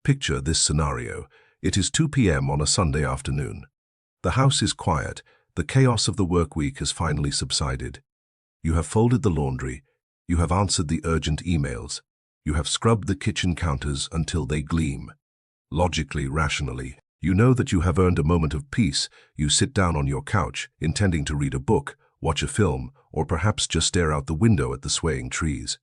Picture this scenario. It is 2 p.m. on a Sunday afternoon. The house is quiet. The chaos of the work week has finally subsided. You have folded the laundry. You have answered the urgent emails. You have scrubbed the kitchen counters until they gleam. Logically, rationally, you know that you have earned a moment of peace. You sit down on your couch, intending to read a book, watch a film, or perhaps just stare out the window at the swaying trees.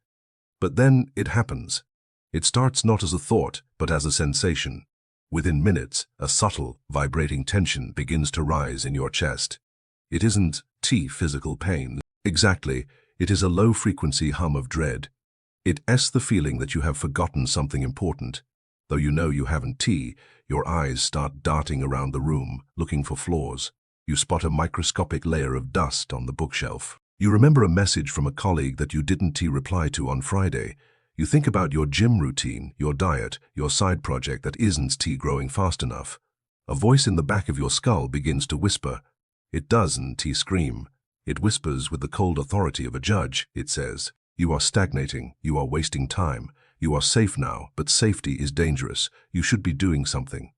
But then it happens. It starts not as a thought, but as a sensation. Within minutes, a subtle, vibrating tension begins to rise in your chest. It isn't physical pain. Exactly, it is a low-frequency hum of dread. It's the feeling that you have forgotten something important. Though you know you haven't your eyes start darting around the room, looking for flaws. You spot a microscopic layer of dust on the bookshelf. You remember a message from a colleague that you didn't reply to on Friday. You think about your gym routine, your diet, your side project that isn't growing fast enough. A voice in the back of your skull begins to whisper. It doesn't scream. It whispers with the cold authority of a judge. It says, "You are stagnating. You are wasting time. You are safe now, but safety is dangerous. You should be doing something."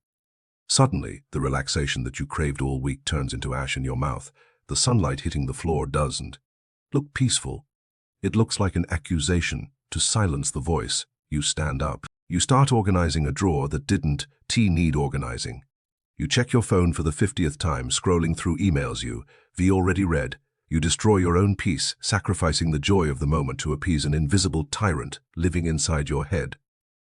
Suddenly, the relaxation that you craved all week turns into ash in your mouth. The sunlight hitting the floor doesn't look peaceful. It looks like an accusation. To silence the voice, you stand up. You start organizing a drawer that didn't need organizing. You check your phone for the 50th time, scrolling through emails you already read. You destroy your own peace, sacrificing the joy of the moment to appease an invisible tyrant living inside your head.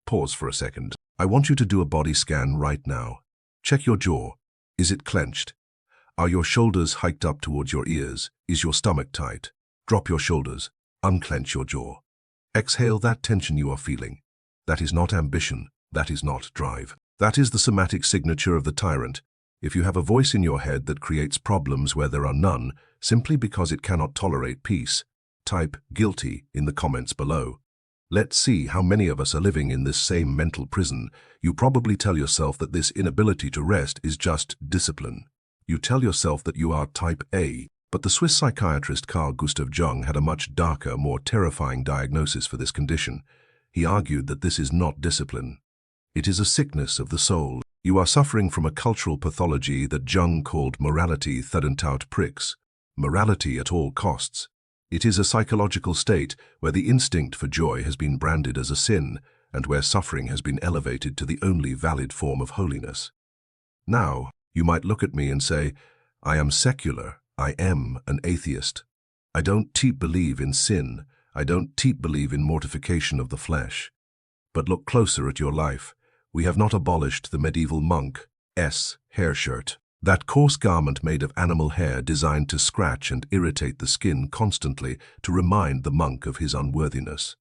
Pause for a second. I want you to do a body scan right now. Check your jaw. Is it clenched? Are your shoulders hiked up towards your ears? Is your stomach tight? Drop your shoulders. Unclench your jaw. Exhale that tension you are feeling. That is not ambition. That is not drive. That is the somatic signature of the tyrant. If you have a voice in your head that creates problems where there are none, simply because it cannot tolerate peace, type guilty in the comments below. Let's see how many of us are living in this same mental prison. You probably tell yourself that this inability to rest is just discipline. You tell yourself that you are type A, but the Swiss psychiatrist Carl Jung had a much darker, more terrifying diagnosis for this condition. He argued that this is not discipline. It is a sickness of the soul. You are suffering from a cultural pathology that Jung called morality tout prix, morality at all costs. It is a psychological state where the instinct for joy has been branded as a sin and where suffering has been elevated to the only valid form of holiness. Now, you might look at me and say, I am secular, I am an atheist. I don't believe in sin, I don't believe in mortification of the flesh. But look closer at your life. We have not abolished the medieval monk's hair shirt, that coarse garment made of animal hair designed to scratch and irritate the skin constantly to remind the monk of his unworthiness.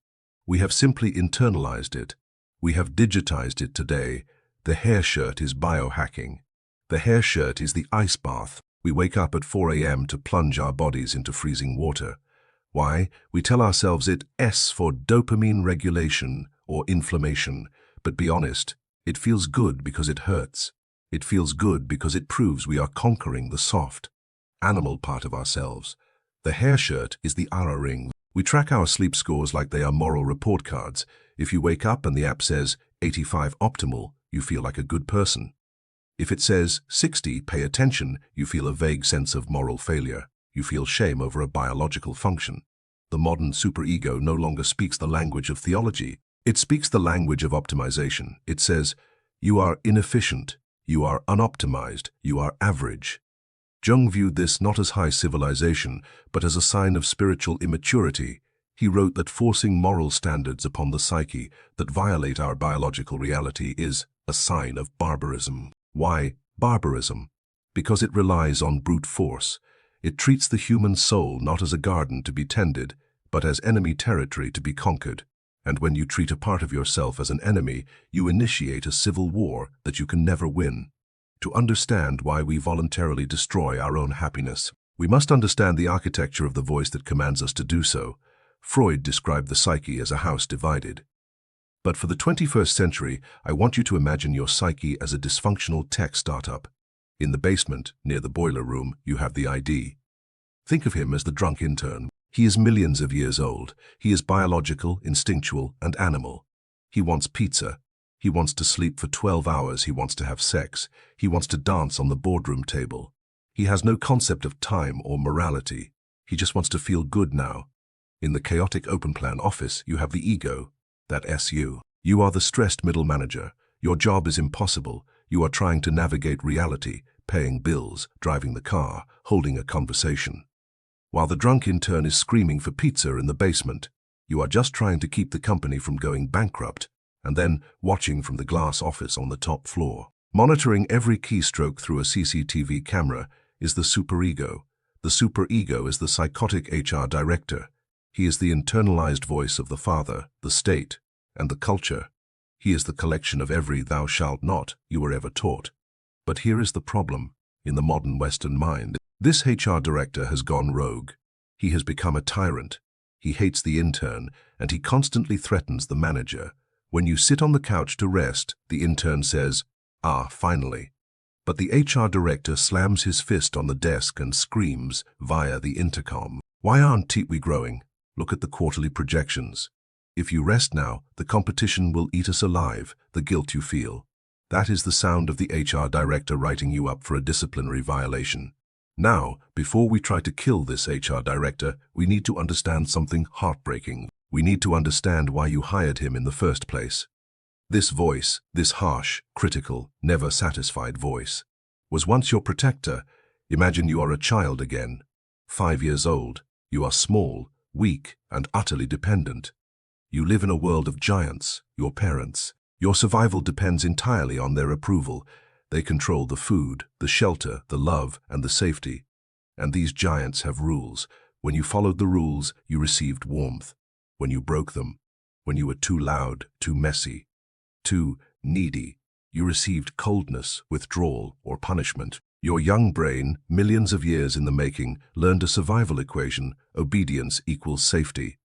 We have simply internalized it. We have digitized it today. The hair shirt is biohacking. The hair shirt is the ice bath. We wake up at 4 a.m. to plunge our bodies into freezing water. Why? We tell ourselves it's for dopamine regulation or inflammation, but be honest, it feels good because it hurts. It feels good because it proves we are conquering the soft, animal part of ourselves. The hair shirt is the Oura Rings. We track our sleep scores like they are moral report cards. If you wake up and the app says 85 optimal, you feel like a good person. If it says 60 pay attention, you feel a vague sense of moral failure. You feel shame over a biological function. The modern superego no longer speaks the language of theology. It speaks the language of optimization. It says, you are inefficient, you are unoptimized, you are average. Jung viewed this not as high civilization, but as a sign of spiritual immaturity. He wrote that forcing moral standards upon the psyche that violate our biological reality is a sign of barbarism. Why barbarism? Because it relies on brute force. It treats the human soul not as a garden to be tended, but as enemy territory to be conquered. And when you treat a part of yourself as an enemy, you initiate a civil war that you can never win. To understand why we voluntarily destroy our own happiness, we must understand the architecture of the voice that commands us to do so. Freud described the psyche as a house divided. But for the 21st century, I want you to imagine your psyche as a dysfunctional tech startup. In the basement, near the boiler room, you have the ID. Think of him as the drunk intern. He is millions of years old. He is biological, instinctual, and animal. He wants pizza. He wants to sleep for 12 hours, he wants to have sex, he wants to dance on the boardroom table. He has no concept of time or morality. He just wants to feel good now. In the chaotic open-plan office, you have the ego, that SU. You are the stressed middle manager. Your job is impossible. You are trying to navigate reality, paying bills, driving the car, holding a conversation. While the drunk intern is screaming for pizza in the basement, you are just trying to keep the company from going bankrupt, and then watching from the glass office on the top floor. Monitoring every keystroke through a CCTV camera is the superego. The superego is the psychotic HR director. He is the internalized voice of the father, the state, and the culture. He is the collection of every thou shalt not you were ever taught. But here is the problem. In the modern Western mind, this HR director has gone rogue. He has become a tyrant. He hates the intern, and he constantly threatens the manager. When you sit on the couch to rest, the intern says, "Ah, finally." But the HR director slams his fist on the desk and screams via the intercom, "Why aren't we growing? Look at the quarterly projections. If you rest now, the competition will eat us alive, the guilt you feel." That is the sound of the HR director writing you up for a disciplinary violation. Now, before we try to kill this HR director, we need to understand something heartbreaking. We need to understand why you hired him in the first place. This voice, this harsh, critical, never satisfied voice, was once your protector. Imagine you are a child again. 5 years old. You are small, weak, and utterly dependent. You live in a world of giants, your parents. Your survival depends entirely on their approval. They control the food, the shelter, the love, and the safety. And these giants have rules. When you followed the rules, you received warmth. When you broke them, when you were too loud, too messy, too needy, you received coldness, withdrawal, or punishment. Your young brain, millions of years in the making, learned a survival equation: obedience equals safety.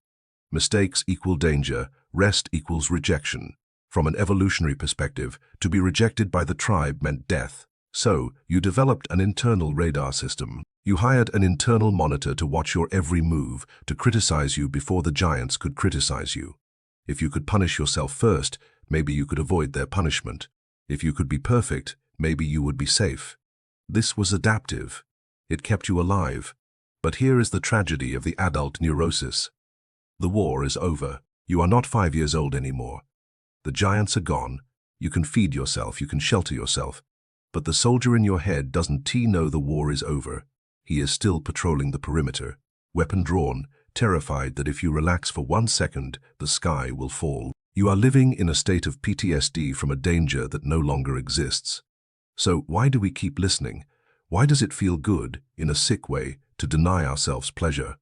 Mistakes equal danger, rest equals rejection. From an evolutionary perspective, to be rejected by the tribe meant death. So, you developed an internal radar system. You hired an internal monitor to watch your every move, to criticize you before the giants could criticize you. If you could punish yourself first, maybe you could avoid their punishment. If you could be perfect, maybe you would be safe. This was adaptive. It kept you alive. But here is the tragedy of the adult neurosis. The war is over. You are not 5 years old anymore. The giants are gone. You can feed yourself, you can shelter yourself. But the soldier in your head doesn't know the war is over. He is still patrolling the perimeter, weapon drawn, terrified that if you relax for 1 second, the sky will fall. You are living in a state of PTSD from a danger that no longer exists. So why do we keep listening? Why does it feel good, in a sick way, to deny ourselves pleasure?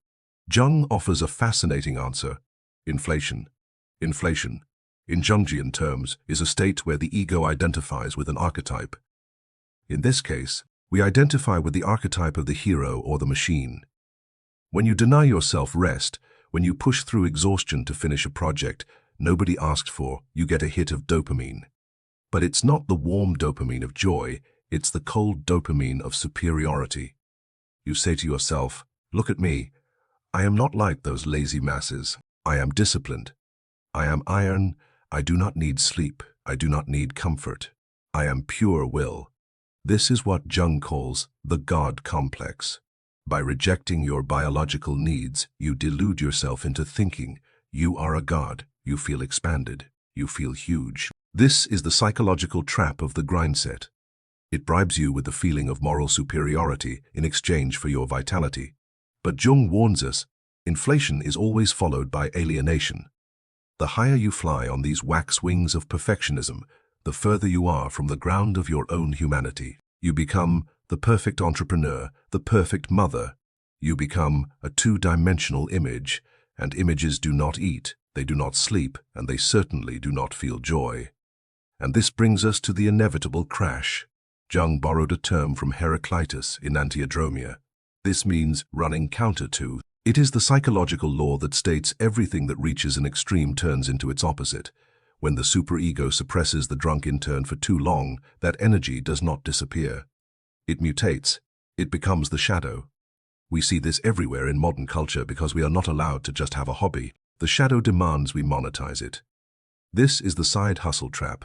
Jung offers a fascinating answer. Inflation. Inflation, in Jungian terms, is a state where the ego identifies with an archetype. In this case, we identify with the archetype of the hero or the machine. When you deny yourself rest, when you push through exhaustion to finish a project nobody asked for, you get a hit of dopamine. But it's not the warm dopamine of joy, it's the cold dopamine of superiority. You say to yourself, "Look at me. I am not like those lazy masses. I am disciplined. I am iron. I do not need sleep. I do not need comfort. I am pure will." This is what Jung calls the God complex. By rejecting your biological needs, you delude yourself into thinking you are a god. You feel expanded. You feel huge. This is the psychological trap of the grindset. It bribes you with the feeling of moral superiority in exchange for your vitality. But Jung warns us, inflation is always followed by alienation. The higher you fly on these wax wings of perfectionism, the further you are from the ground of your own humanity. You become the perfect entrepreneur, the perfect mother. You become a two-dimensional image, and images do not eat, they do not sleep, and they certainly do not feel joy. And this brings us to the inevitable crash. Jung borrowed a term from Heraclitus in Antiodromia. This means running counter to. It is the psychological law that states everything that reaches an extreme turns into its opposite. When the superego suppresses the drunk intern for too long, that energy does not disappear. It mutates. It becomes the shadow. We see this everywhere in modern culture because we are not allowed to just have a hobby. The shadow demands we monetize it. This is the side hustle trap.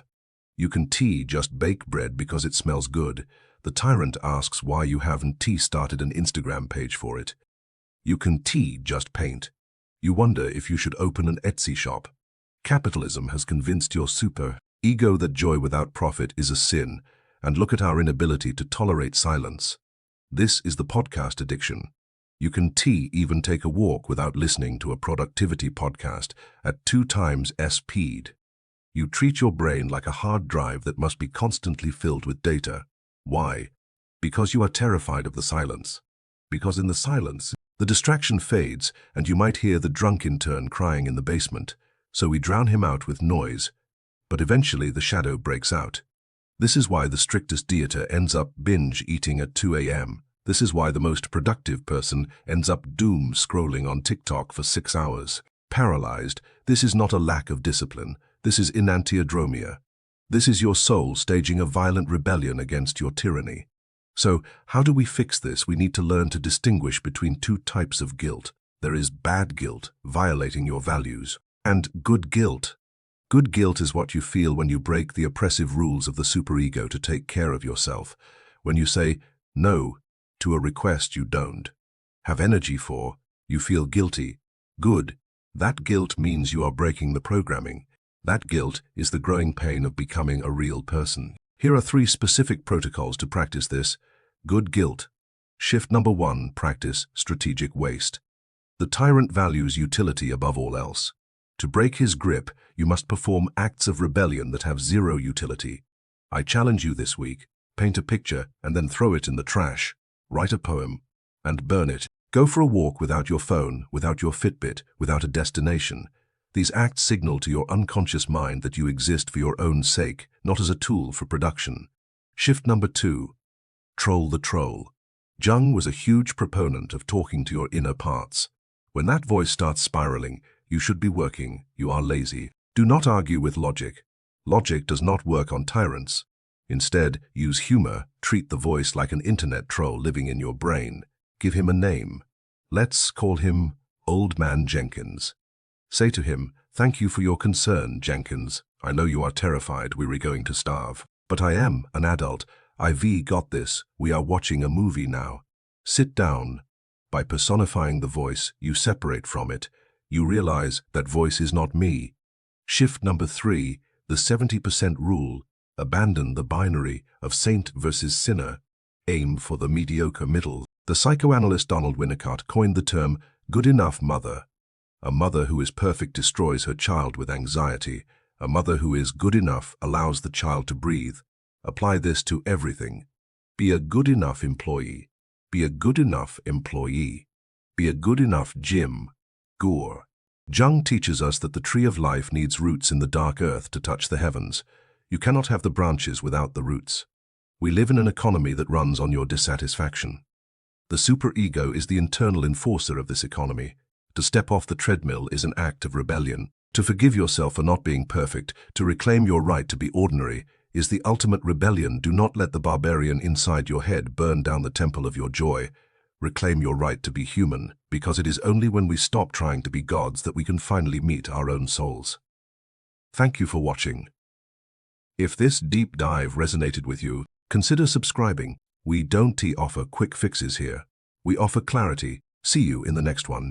You can just bake bread because it smells good. The tyrant asks why you haven't started an Instagram page for it. You can just paint. You wonder if you should open an Etsy shop. Capitalism has convinced your super ego that joy without profit is a sin, and look at our inability to tolerate silence. This is the podcast addiction. You can even take a walk without listening to a productivity podcast at 2 times speed. You treat your brain like a hard drive that must be constantly filled with data. Why? Because you are terrified of the silence. Because in the silence, the distraction fades and you might hear the drunk intern crying in the basement, so we drown him out with noise. But eventually the shadow breaks out. This is why the strictest dieter ends up binge eating at 2 a.m. This is why the most productive person ends up doom scrolling on TikTok for 6 hours. Paralyzed, this is not a lack of discipline. This is enantiodromia. This is your soul staging a violent rebellion against your tyranny. So, how do we fix this? We need to learn to distinguish between 2 types of guilt. There is bad guilt, violating your values, and good guilt. Good guilt is what you feel when you break the oppressive rules of the superego to take care of yourself. When you say no to a request you don't have energy for, you feel guilty. Good. That guilt means you are breaking the programming. That guilt is the growing pain of becoming a real person. Here are 3 specific protocols to practice this. Good guilt. Shift number 1, practice strategic waste. The tyrant values utility above all else. To break his grip, you must perform acts of rebellion that have 0 utility. I challenge you this week. Paint a picture and then throw it in the trash. Write a poem and burn it. Go for a walk without your phone, without your Fitbit, without a destination. These acts signal to your unconscious mind that you exist for your own sake, not as a tool for production. Shift number 2. Troll the troll. Jung was a huge proponent of talking to your inner parts. When that voice starts spiraling, you should be working. You are lazy. Do not argue with logic. Logic does not work on tyrants. Instead, use humor. Treat the voice like an internet troll living in your brain. Give him a name. Let's call him Old Man Jenkins. Say to him, "Thank you for your concern, Jenkins. I know you are terrified we were going to starve. But I am an adult. I've got this. We are watching a movie now. Sit down." By personifying the voice, you separate from it. You realize that voice is not me. Shift number 3, the 70% rule. Abandon the binary of saint versus sinner. Aim for the mediocre middle. The psychoanalyst Donald Winnicott coined the term good enough mother. A mother who is perfect destroys her child with anxiety. A mother who is good enough allows the child to breathe. Apply this to everything. Be a good enough employee. Be a good enough employee. Be a good enough Jim. Gore. Jung teaches us that the tree of life needs roots in the dark earth to touch the heavens. You cannot have the branches without the roots. We live in an economy that runs on your dissatisfaction. The superego is the internal enforcer of this economy. To step off the treadmill is an act of rebellion. To forgive yourself for not being perfect, to reclaim your right to be ordinary, is the ultimate rebellion. Do not let the barbarian inside your head burn down the temple of your joy. Reclaim your right to be human, because it is only when we stop trying to be gods that we can finally meet our own souls. Thank you for watching. If this deep dive resonated with you, consider subscribing. We don't offer quick fixes here. We offer clarity. See you in the next one.